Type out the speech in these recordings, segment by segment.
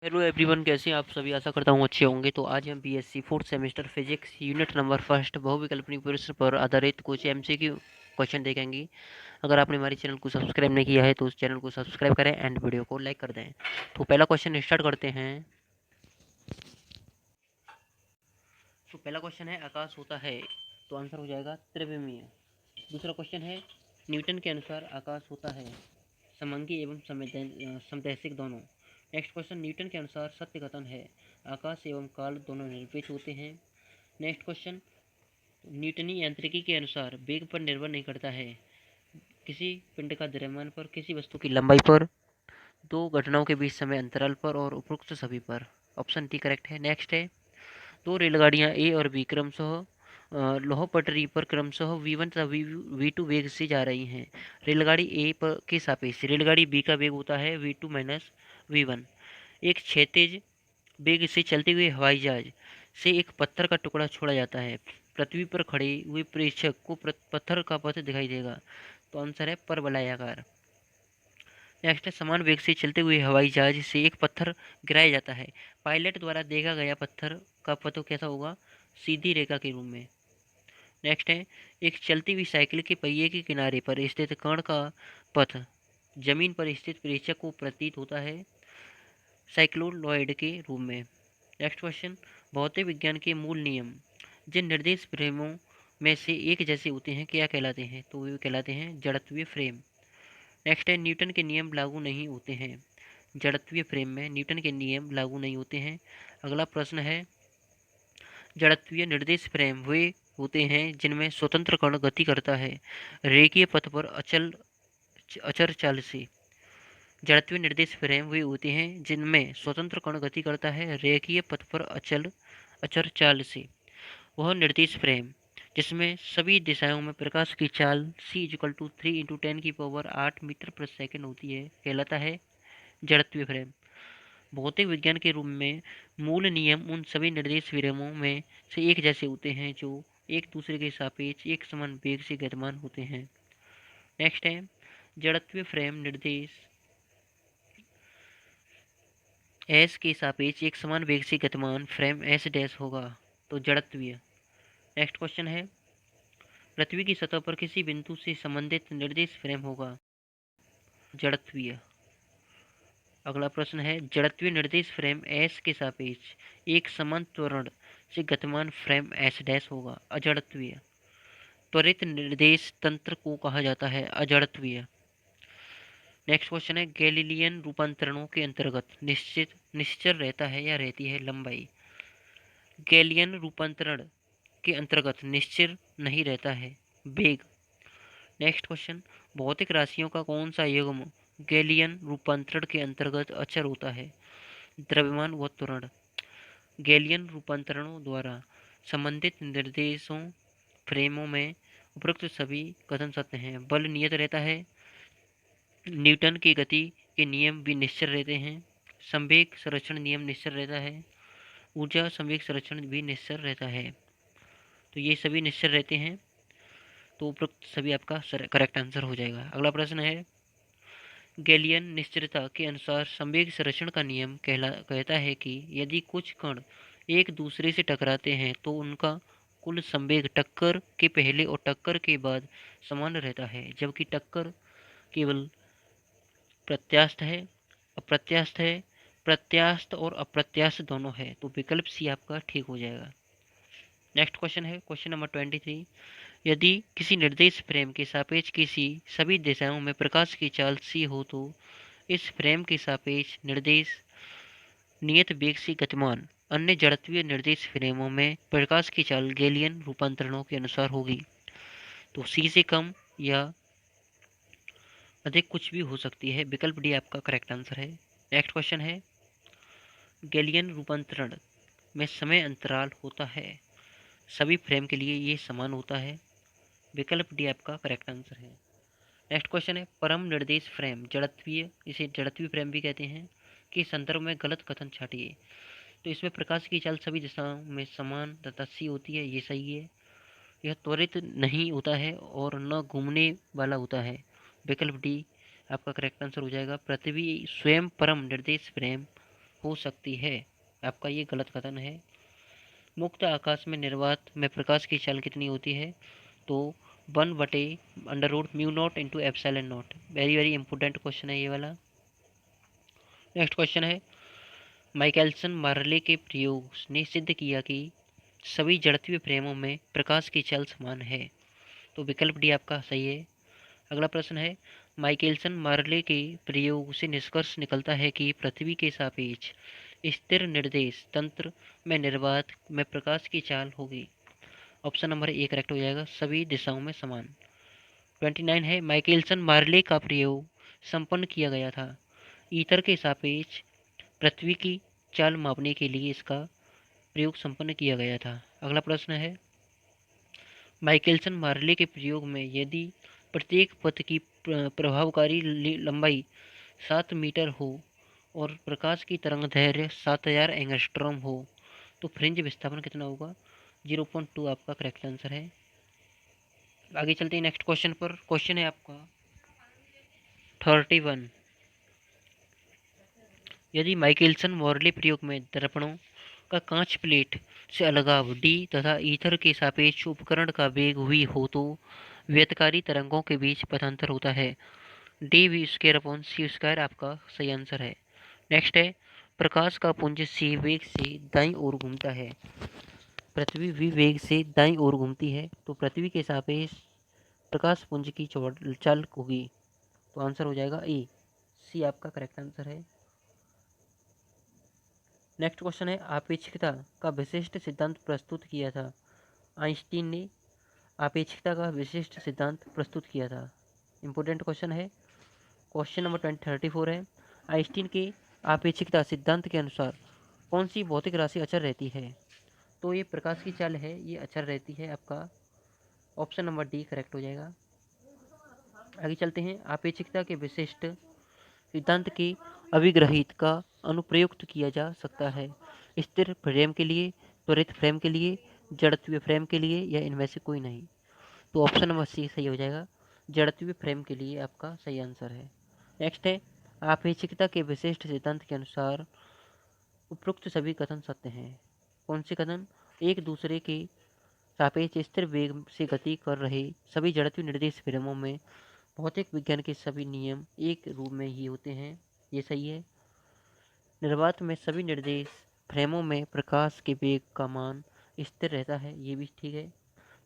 Hello everyone, कैसे हैं आप सभी। आशा करता हूँ अच्छे होंगे। तो आज हम BSc fourth semester physics unit number first बहुविकल्पी प्रश्न पर आधारित कुछ एमसीक्यू क्वेश्चन देखेंगे। अगर आपने हमारे चैनल को सब्सक्राइब नहीं किया है तो उस चैनल को सब्सक्राइब करें एंड वीडियो को लाइक कर दें। तो पहला क्वेश्चन स्टार्ट करते हैं। तो पहला क्वेश्चन है, आकाश होता है, तो आंसर हो जाएगा त्रिविमीय। दूसरा क्वेश्चन है, न्यूटन के अनुसार आकाश होता है समंगी एवं समदैशिक दोनों। नेक्स्ट क्वेश्चन, न्यूटन के अनुसार सत्य कथन है आकाश एवं काल दोनों निरपेक्ष होते हैं। नेक्स्ट क्वेश्चन, न्यूटनी यांत्रिकी के अनुसार वेग पर निर्भर नहीं करता है किसी पिंड का द्रव्यमान पर, किसी वस्तु की लंबाई पर, दो घटनाओं के बीच समय अंतराल पर और उपरोक्त सभी पर। ऑप्शन डी करेक्ट है। नेक्स्ट है, दो रेलगाड़ियां ए और बी क्रमशः लोह पटरी पर क्रमशः V1 तथा V2 वेग से जा रही हैं। रेलगाड़ी ए पर के सापेक्ष रेलगाड़ी बी का वेग होता है V2 माइनस V1। एक क्षैतिज वेग से चलते हुए हवाई जहाज से एक पत्थर का टुकड़ा छोड़ा जाता है। पृथ्वी पर खड़े हुए प्रेक्षक को पत्थर का पथ दिखाई देगा। तो आंसर है परवलयाकार। नेक्स्ट है, समान वेग से चलते हुए हवाई जहाज से एक पत्थर गिराया जाता है। पायलट द्वारा देखा गया पत्थर का पथ कैसा होगा? सीधी रेखा के रूप में। नेक्स्ट है, एक चलती हुई साइकिल के पहिए के किनारे पर स्थित कण का पथ जमीन पर स्थित प्रेक्षक को प्रतीत होता है साइक्लोलॉइड के रूप में। नेक्स्ट क्वेश्चन, भौतिक विज्ञान के मूल नियम जिन निर्देश फ्रेमों में से एक जैसे होते हैं क्या कहलाते हैं? तो वे कहलाते हैं जड़त्वीय फ्रेम। नेक्स्ट है, न्यूटन के नियम लागू नहीं होते हैं जड़त्वीय फ्रेम में, न्यूटन के नियम लागू नहीं होते हैं। अगला प्रश्न है, जड़त्वीय निर्देश फ्रेम वे होते हैं जिनमें स्वतंत्र कण गति करता है रेखीय पथ पर अचर चाल से। जड़त्वीय निर्देश फ्रेम वे होते हैं जिनमें स्वतंत्र कण गति करता है रेखीय पथ पर अचर चाल से। वह निर्देश फ्रेम जिसमें सभी दिशाओं में प्रकाश की चाल c = 3 × 10⁸ मीटर प्रति सेकंड होती है कहलाता है जड़त्वीय फ्रेम। भौतिक विज्ञान के रूप में मूल नियम उन सभी निर्देश फ्रेमों में से एक जैसे होते हैं जो एक दूसरे के सापेक्ष एक समान वेग से गतिमान होते हैं। नेक्स्ट है, जड़त्वीय फ्रेम निर्देश एस के सापेक्ष एक समान वेग से गतिमान फ्रेम एस डैश होगा, तो जड़त्वीय। नेक्स्ट क्वेश्चन है, पृथ्वी की सतह पर किसी बिंदु से संबंधित निर्देश फ्रेम होगा, जड़त्वीय। अगला प्रश्न है, जड़त्वीय निर्देश फ्रेम एस के सापेक्ष एक समान त्वरण से गतिमान फ्रेम एस डैश होगा, अजड़त्वीय। त्वरित निर्देश तंत्र को कहा जाता है अजड़त्वीय। नेक्स्ट क्वेश्चन है, गैलीलियन रूपांतरणों के अंतर्गत निश्चर रहता है या रहती है लंबाई? गैलियन रूपांतरण के अंतर्गत निश्चर नहीं रहता है वेग। नेक्स्ट क्वेश्चन, भौतिक राशियों का कौन सा युग्म गैलियन रूपांतरण के अंतर्गत अचर होता है? द्रव्यमान व त्वरण। गैलियन रूपांतरणों द्वारा संबंधित निर्देशों फ्रेमों में उपरोक्त सभी कथन सत्य हैं। बल नियत रहता है, न्यूटन की गति के नियम भी निश्चल रहते हैं, संवेग संरक्षण नियम निश्चल रहता है, ऊर्जा संवेग संरक्षण भी निश्चल रहता है। तो ये सभी निश्चल रहते हैं, तो उपरोक्त सभी आपका करेक्ट आंसर हो जाएगा। अगला प्रश्न है, गैलियन निश्चलता के अनुसार संवेग संरक्षण का नियम कहता है कि यदि कुछ कण एक दूसरे से टकराते हैं तो उनका कुल संवेग टक्कर के पहले और टक्कर के बाद समान रहता है, जबकि टक्कर केवल प्रत्यास्थ है, अप्रत्यास्थ है, प्रत्यास्थ और अप्रत्यास्थ दोनों है। तो विकल्प सी आपका ठीक हो जाएगा। नेक्स्ट क्वेश्चन है, क्वेश्चन नंबर 23, यदि किसी निर्देश फ्रेम के सापेक्ष किसी सभी दिशाओं में प्रकाश की चाल सी हो तो इस फ्रेम के सापेक्ष निर्देश नियत वेग से गतिमान अन्य जड़त्वीय निर्देश फ्रेमों में प्रकाश की चाल गैलियन रूपांतरणों के अनुसार होगी। तो सी से कम या अधिक कुछ भी हो सकती है। विकल्प डी आपका करेक्ट आंसर है। नेक्स्ट क्वेश्चन है, गैलियन रूपांतरण में समय अंतराल होता है, सभी फ्रेम के लिए ये समान होता है। विकल्प डी आपका करेक्ट आंसर है। नेक्स्ट क्वेश्चन है, परम निर्देश फ्रेम जड़त्वीय, इसे जड़त्वीय फ्रेम भी कहते हैं, के संदर्भ में गलत कथन छाटिए। तो इसमें प्रकाश की चाल सभी दिशाओं में समान तथा सी होती है, ये सही है। यह त्वरित नहीं होता है और न घूमने वाला होता है। विकल्प डी आपका करेक्ट आंसर हो जाएगा। पृथ्वी स्वयं परम निर्देश फ्रेम हो सकती है। आपका ये गलत कथन है। मुक्त आकाश में निर्वात में प्रकाश की चाल कितनी होती है? तो 1/√μ0 into epsilon naught. Very very important question है ये वाला। नेक्स्ट क्वेश्चन है, माइकलसन मार्ले के प्रयोग ने सिद्ध किया कि सभी जड़त्वीय फ्रेमों में प्रकाश की चाल समान है। तो विकल्प डी आपका सही है। अगला प्रश्न है, माइकलसन मार्ले के प्रयोग से निष्कर्ष निकलता है कि पृथ्वी के सापेक्ष स्थिर निर्देश तंत्र में निर्वात में प्रकाश की चाल होगी। ऑप्शन नंबर ए करेक्ट हो जाएगा, सभी दिशाओं में समान। 29 है, माइकलसन मार्ले का प्रयोग संपन्न किया गया था ईथर के सापेक्ष पृथ्वी की चाल मापने के लिए इसका प्रयोग संपन्न किया गया था। अगला प्रश्न है, माइकलसन मार्ले के प्रयोग में यदि प्रत्येक पथ की प्रभावकारी लंबाई 7 मीटर हो और प्रकाश की तरंग दैर्घ्य 7000 एंगस्ट्रॉम हो तो फ्रिंज विस्थापन कितना होगा? 0.2 आपका करेक्ट आंसर है। आगे चलते हैं नेक्स्ट क्वेश्चन पर। क्वेश्चन है आपका 31, यदि माइकलसन मॉर्ले प्रयोग में दर्पणों का कांच प्लेट से अलगाव d तथा ईथर के सापेक्ष उपकरण का वेग v हो तो व्यतकारी तरंगों के बीच पथांतर होता है। D V square upon C square आपका सही आंसर है। नेक्स्ट है, प्रकाश का पुंज सी वेग से दाईं ओर घूमता है, पृथ्वी भी वेग से दाईं ओर घूमती है, तो पृथ्वी के सापेक्ष प्रकाश पुंज की चाल होगी। तो आंसर हो जाएगा ए, सी आपका करेक्ट आंसर है। नेक्स्ट क्वेश्चन है, आपेक्षिकता का विशिष्ट सिद्धांत प्रस्तुत किया था? आइंस्टीन ने आपेक्षिकता का विशिष्ट सिद्धांत प्रस्तुत किया था। इंपॉर्टेंट क्वेश्चन है। क्वेश्चन नंबर 34 है, आइंस्टीन के आपेक्षिकता सिद्धांत के अनुसार कौन सी भौतिक राशि अचर रहती है? तो ये प्रकाश की चाल है, ये अचर रहती है। आपका ऑप्शन नंबर डी करेक्ट हो जाएगा। आगे चलते हैं, आपेक्षिकता के विशिष्ट सिद्धांत के अभिग्रहित का अनुप्रयुक्त किया जा सकता है स्थिर फ्रेम के लिए, त्वरित फ्रेम के लिए, जड़त्वीय फ्रेम के लिए, या इनमें से कोई नहीं। तो ऑप्शन नंबर सी सही हो जाएगा, जड़त्वीय फ्रेम के लिए आपका सही आंसर है। नेक्स्ट है, आपेक्षिकता के विशिष्ट सिद्धांत के अनुसार उपरोक्त सभी कथन सत्य हैं। कौन से कथन? एक दूसरे के सापेक्ष स्थिर वेग से गति कर रहे सभी जड़त्वीय निर्देश फ्रेमों में भौतिक विज्ञान के सभी नियम एक रूप में ही होते हैं, ये सही है। निर्वात में सभी निर्देश फ्रेमों में प्रकाश के वेग का मान स्थिर रहता है, ये भी ठीक है।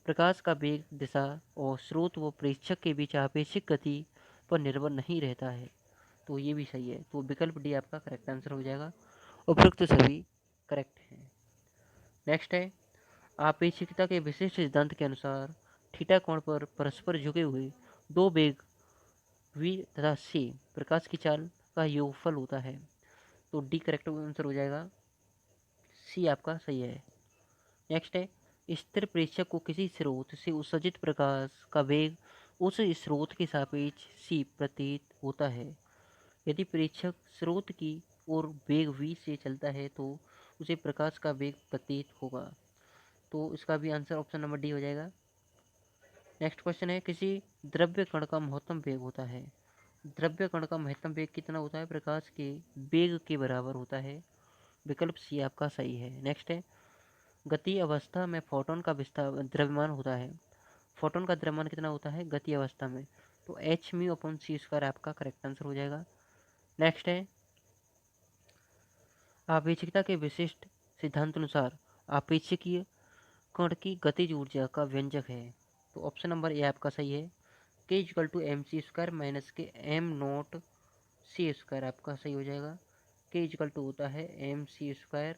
प्रकाश का वेग दिशा और स्रोत व प्रेक्षक के बीच आपेक्षिक गति पर निर्भर नहीं रहता है, तो ये भी सही है। तो विकल्प डी आपका करेक्ट आंसर हो जाएगा। उपरोक्त सभी करेक्ट हैं। नेक्स्ट है, आपेक्षिकता के विशिष्ट सिद्धांत के अनुसार थीटा कोण पर परस्पर झुके हुए दो वेग v तथा c प्रकाश की चाल का योगफल होता है, तो डी करेक्ट आंसर हो जाएगा, सी आपका सही है। नेक्स्ट है, स्थिर प्रेक्षक को किसी स्रोत से उत्सर्जित प्रकाश का वेग उस स्रोत के सापेक्ष c प्रतीत होता है। यदि प्रेक्षक स्रोत की ओर वेग v से चलता है तो उसे प्रकाश का वेग प्रतीत होगा, तो इसका भी आंसर ऑप्शन नंबर डी हो जाएगा। नेक्स्ट क्वेश्चन है, किसी द्रव्य कण का महत्तम वेग होता है? द्रव्य कण का महत्तम वेग कितना होता है? प्रकाश के वेग के बराबर होता है। विकल्प सी आपका सही है। नेक्स्ट है, गति अवस्था में फोटोन का विस्तार द्रव्यमान होता है। फोटोन का द्रव्यमान कितना होता है गति अवस्था में? तो H mu upon C square आपका करेक्ट आंसर हो जाएगा। नेक्स्ट है, आपेक्षिकता के विशिष्ट सिद्धांतानुसार आपेक्षिकीय कण की गतिज ऊर्जा का व्यंजक है, तो ऑप्शन नंबर ए आपका सही है, K equal to M C square minus K M naught C square आपका सही हो जाएगा। के इक्वल टू होता है M C square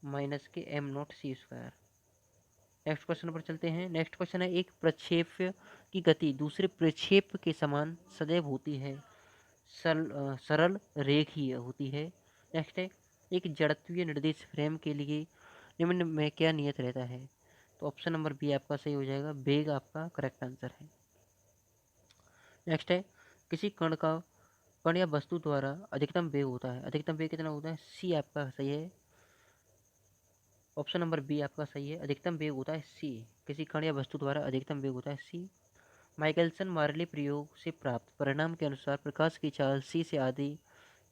minus K M naught C square. Next question पर चलते हैं। नेक्स्ट क्वेश्चन है, एक प्रक्षेप्य की गति दूसरे प्रक्षेप के समान सदैव होती है, सरल रेखीय होती है। नेक्स्ट है, एक जड़त्वीय निर्देश फ्रेम के लिए निम्न में क्या नियत रहता है? तो ऑप्शन नंबर बी आपका सही हो जाएगा, वेग आपका करेक्ट आंसर है। नेक्स्ट है, किसी कण या वस्तु द्वारा अधिकतम वेग होता है, अधिकतम वेग कितना होता है? सी आपका सही है, ऑप्शन नंबर बी आपका सही है, अधिकतम वेग होता है सी। किसी कण या वस्तु द्वारा अधिकतम वेग होता है सी। माइकलसन मार्ले प्रयोग से प्राप्त परिणाम के अनुसार प्रकाश की चाल सी से आधी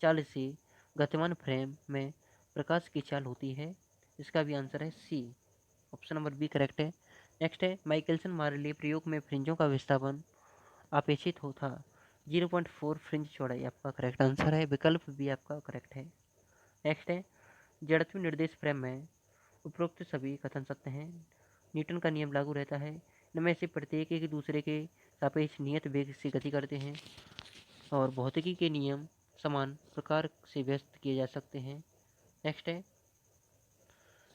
चाल से गतिमान फ्रेम में प्रकाश की चाल होती है? इसका भी आंसर है सी, ऑप्शन नंबर बी करेक्ट है। नेक्स्ट है माइकलसन मार्ले प्रयोग में फ्रिंजों का विस्थापन अपेक्षित हो था 0.4 फ्रिंज चौड़ाई, आपका करेक्ट आंसर है, विकल्प बी आपका करेक्ट है। नेक्स्ट है जड़त्व निर्देश फ्रेम में उपरोक्त सभी कथन सत्य हैं, न्यूटन का नियम लागू रहता है, इनमें से प्रत्येक एक दूसरे के सापेक्ष नियत वेग से गति करते हैं और भौतिकी के नियम समान प्रकार से व्यक्त किए जा सकते हैं। नेक्स्ट है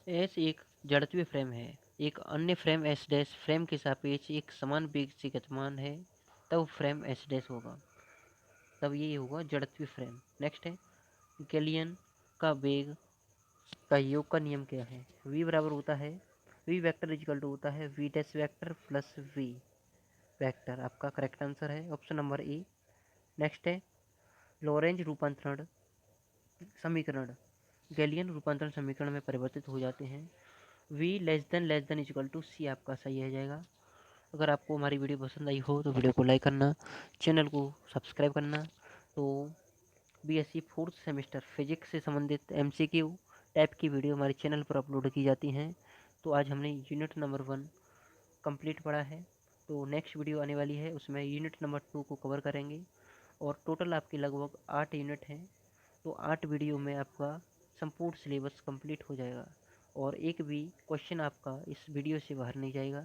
एस एक जड़त्वीय फ्रेम है, एक अन्य फ्रेम एस डैश फ्रेम के सापेक्ष एक समान वेग से गतिमान है, तब फ्रेम एस डैश होगा, तब ये होगा जड़त्वीय फ्रेम। नेक्स्ट है गैलियन का वेग का योग का नियम क्या है? v बराबर होता है v वेक्टर इजिकल टू होता है v dash vector plus v vector, आपका करेक्ट आंसर है ऑप्शन नंबर ए। नेक्स्ट है लॉरेंज रूपांतरण समीकरण गैलियन रूपांतरण समीकरण में परिवर्तित हो जाते हैं, v less than equal to c, आपका सही आ जाएगा। अगर आपको हमारी वीडियो पसंद आई हो तो वीडियो को लाइक करना, चैनल को सब्सक्राइब करना। तो बीएससी फोर्थ सेमेस्टर फिजिक्स से संबंधित एमसीक्यू टाइप की वीडियो हमारे चैनल पर अपलोड की जाती हैं। तो आज हमने यूनिट नंबर 1 कंप्लीट पढ़ा है, तो नेक्स्ट वीडियो आने वाली है उसमें यूनिट नंबर 2 को कवर करेंगे और टोटल आपके लगभग 8 यूनिट हैं। तो 8 वीडियो में आपका संपूर्ण सिलेबस कंप्लीट हो जाएगा और एक भी क्वेश्चन आपका इस वीडियो से बाहर नहीं जाएगा।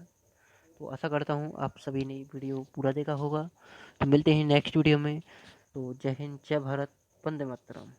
तो आशा करता हूँ आप सभी ने वीडियो पूरा देखा होगा। तो मिलते हैं नेक्स्ट वीडियो में। तो जय हिंद, जय भारत, वंदे मातरम।